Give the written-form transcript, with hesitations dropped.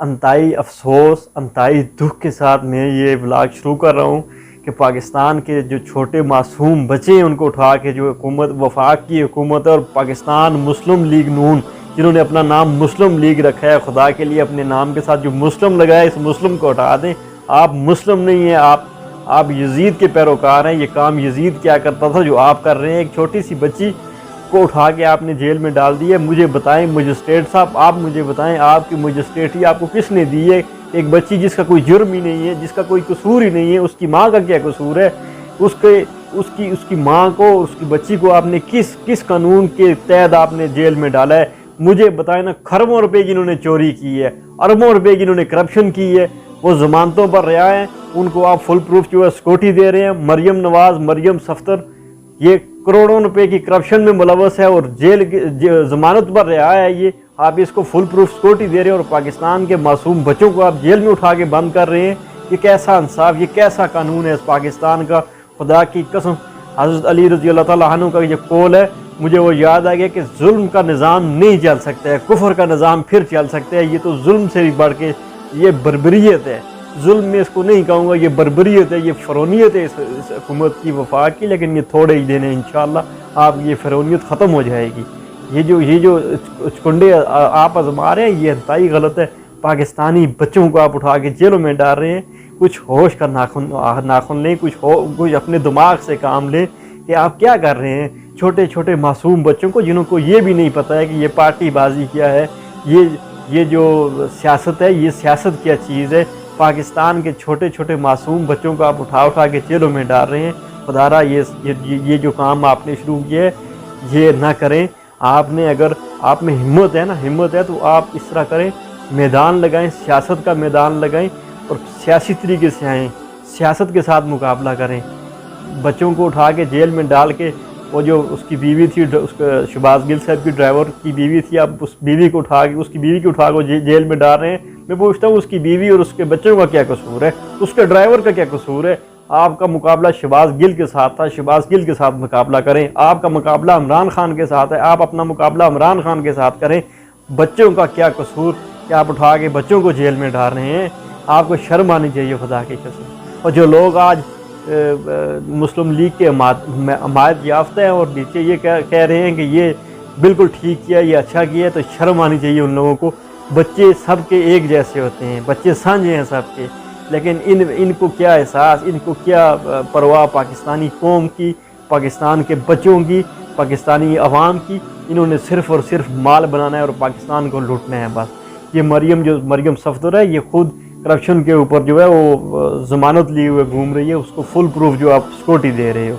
انتہائی افسوس، انتہائی دکھ کے ساتھ میں یہ ولاگ شروع کر رہا ہوں کہ پاکستان کے جو چھوٹے معصوم بچے ہیں ان کو اٹھا کے جو حکومت، وفاق کی حکومت اور پاکستان مسلم لیگ نون، جنہوں نے اپنا نام مسلم لیگ رکھا ہے، خدا کے لیے اپنے نام کے ساتھ جو مسلم لگا ہے اس مسلم کو اٹھا دیں۔ آپ مسلم نہیں ہیں، آپ یزید کے پیروکار ہیں۔ یہ کام یزید کیا کرتا تھا جو آپ کر رہے ہیں۔ ایک چھوٹی سی بچی کو اٹھا کے آپ نے جیل میں ڈال دی ہے۔ مجھے بتائیں مجسٹریٹ صاحب، آپ مجھے بتائیں آپ کی مجسٹریٹی آپ کو کس نے دی ہے؟ ایک بچی جس کا کوئی جرم ہی نہیں ہے، جس کا کوئی قصور ہی نہیں ہے، اس کی ماں کا کیا قصور ہے؟ اس کی ماں کو، اس کی بچی کو آپ نے کس قانون کے تحت آپ نے جیل میں ڈالا ہے؟ مجھے بتائیں نا۔ کھربوں روپے کی انہوں نے چوری کی ہے، اربوں روپے کی انہوں نے کرپشن کی ہے، وہ ضمانتوں پر رہا ہیں، ان کو آپ فل پروف جو ہے سیکورٹی دے رہے ہیں۔ مریم نواز، مریم صفدر، یہ کروڑوں روپے کی کرپشن میں ملوث ہے اور ضمانت پر رہا ہے۔ یہ آپ اس کو فل پروف سیکورٹی دے رہے ہیں اور پاکستان کے معصوم بچوں کو آپ جیل میں اٹھا کے بند کر رہے ہیں۔ یہ کیسا انصاف، یہ کیسا قانون ہے اس پاکستان کا؟ خدا کی قسم، حضرت علی رضی اللہ تعالیٰ عنہ کا یہ قول ہے، مجھے وہ یاد آ گیا کہ ظلم کا نظام نہیں چل سکتا ہے، کفر کا نظام پھر چل سکتا ہے۔ یہ تو ظلم سے بھی بڑھ کے یہ بربریت ہے۔ ظلم میں اس کو نہیں کہوں گا، یہ بربریت ہے، یہ فرونیت ہے اس حکومت کی، وفاق کی۔ لیکن یہ تھوڑے ہی دن ہیں، انشاءاللہ آپ یہ فرونیت ختم ہو جائے گی۔ یہ جو چکنڈے آپ آزما رہے ہیں یہ انتہائی غلط ہے۔ پاکستانی بچوں کو آپ اٹھا کے جیلوں میں ڈال رہے ہیں۔ کچھ ہوش کا ناخن لیں، کچھ اپنے دماغ سے کام لیں کہ آپ کیا کر رہے ہیں۔ چھوٹے چھوٹے معصوم بچوں کو، جنہوں کو یہ بھی نہیں پتہ ہے کہ یہ پارٹی بازی کیا ہے، یہ جو سیاست ہے، یہ سیاست کیا چیز ہے۔ پاکستان کے چھوٹے چھوٹے معصوم بچوں کو آپ اٹھا کے جیلوں میں ڈال رہے ہیں۔ خدا را یہ جو کام آپ نے شروع کیا ہے یہ نہ کریں۔ اگر آپ میں ہمت ہے تو آپ اس طرح کریں، میدان لگائیں، سیاست کا میدان لگائیں اور سیاسی طریقے سے آئیں، سیاست کے ساتھ مقابلہ کریں۔ بچوں کو اٹھا کے جیل میں ڈال کے، وہ جو اس کی بیوی تھی، شہباز گل صاحب کی ڈرائیور کی بیوی تھی، آپ اس بیوی کو اٹھا کے جیل میں ڈال رہے ہیں۔ میں پوچھتا ہوں اس کی بیوی اور اس کے بچوں کا کیا قصور ہے؟ اس کے ڈرائیور کا کیا قصور ہے؟ آپ کا مقابلہ شہباز گل کے ساتھ تھا، شہباز گل کے ساتھ مقابلہ کریں۔ آپ کا مقابلہ عمران خان کے ساتھ ہے، آپ اپنا مقابلہ عمران خان کے ساتھ کریں۔ بچوں کا کیا قصور کہ آپ اٹھا کے بچوں کو جیل میں ڈال رہے ہیں؟ آپ کو شرم آنی چاہیے خدا کی قسم۔ اور جو لوگ آج مسلم لیگ کے حمایت یافتہ ہیں اور نیچے یہ کہہ رہے ہیں کہ یہ بالکل ٹھیک کیا، یہ اچھا کیا ہے، تو شرم آنی چاہیے ان لوگوں کو۔ بچے سب کے ایک جیسے ہوتے ہیں، بچے سانجھے ہیں سب کے، لیکن ان کو کیا احساس، ان کو کیا پرواہ پاکستانی قوم کی، پاکستان کے بچوں کی، پاکستانی عوام کی؟ انہوں نے صرف اور صرف مال بنانا ہے اور پاکستان کو لوٹنا ہے بس۔ یہ مریم صفدر ہے، یہ خود کرپشن کے اوپر جو ہے وہ ضمانت لیے ہوئے گھوم رہی ہے، اس کو فل پروف جو آپ سیکورٹی دے رہے ہو۔